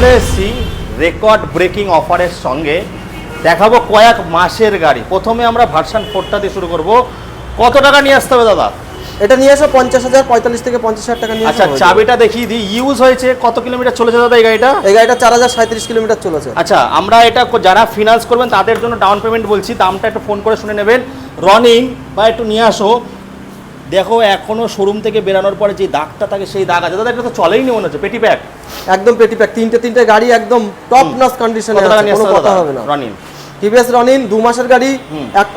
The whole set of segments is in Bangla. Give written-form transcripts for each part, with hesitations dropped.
চলে এসেছি রেকর্ড ব্রেকিং অফারের সঙ্গে, দেখাবো কয়েক মাসের গাড়ি। প্রথমে আমরা ভার্সন 4টা দিয়ে শুরু করব। কত টাকা নিয়ে আসতে হবে দাদা? এটা নিয়ে এসো 50,000, 45 থেকে 50,000 টাকা নিয়ে আচ্ছা, চাবিটা দেখিয়ে দিই। ইউজ হয়েছে কত কিলোমিটার চলেছে দাদা এই গাড়িটা? এই গাড়িটা 4037 কিলোমিটার চলেছে। আচ্ছা, আমরা এটা যারা ফিনান্স করবেন তাদের জন্য ডাউন পেমেন্ট বলছি, দামটা একটু ফোন করে শুনে নেবেন। রানিং বা একটু নিয়ে আসো। দেখো এখনো শোরুম থেকে বেরানোর পরে যে দাগটা থাকে সেই দাগ আছে দাদা। এটা তো চলেই নি মনে হচ্ছে, পেটি প্যাক একদম পেটি প্যাক, তিনটে গাড়ি একদম টপ নচ কন্ডিশনে আছে, কোনো কথা হবে না। রানিং টিভিএস রনিন 2 মাসের গাড়ি,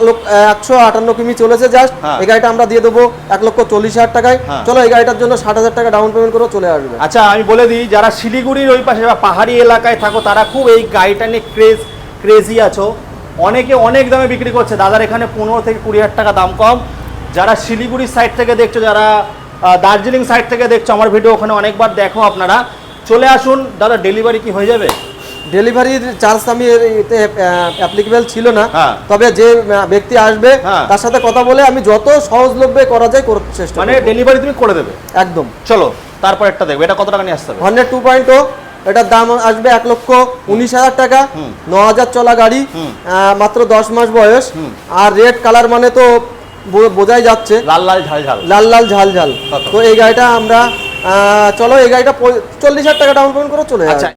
158 কিমি চলেছে জাস্ট। এই গাড়িটা আমরা দিয়ে দেবো 1,40,000 টাকায়। চলো এই গাড়িটার জন্য 60,000 টাকা ডাউন পেমেন্ট করে চলে আসবে। আচ্ছা, আমি বলে দিই যারা শিলিগুড়ির ওই পাশে বা পাহাড়ি এলাকায় থাকো তারা খুব এই গাড়িটা নিয়ে ক্রেজি আছো। অনেকে অনেক দামে বিক্রি করছে, দাদার এখানে 15 থেকে 20,000 টাকা দাম কম। যারা শিলিগুড়ির সাইড থেকে দেখছো, যারা দার্জিলিং সাইড থেকে দেখছো আমার ভিডিও, ওখানে অনেকবার দেখো আপনারা, চলে আসুন। দাদা ডেলিভারি কি হয়ে যাবে? ডেলিভারির চার্জ আমি এতে অ্যাপ্লিকেবল ছিল না, তবে যে ব্যক্তি আসবে তার সাথে কথা বলে আমি যত সহজলভ্যে করা যায় করার চেষ্টা করব। মানে ডেলিভারি তুমি করে দেবে একদম। চলো তারপর একটা দেখবে, এটা কত টাকা নিয়ে আসতে হবে? হর্নেট 2.0, এটার দাম আসবে 1,19,000 টাকা। 9,000 চলা গাড়ি, মাত্র 10 মাস বয়স। আর রেড কালার মানে তো বোঝাই যাচ্ছে, লাল লাল ঝাল ঝাল, লাল লাল ঝাল ঝাল। তো এই গাড়িটা আমরা চলো এই গাড়িটা 40,000 টাকা ডাউন পেমেন্ট করে চলে যাবে।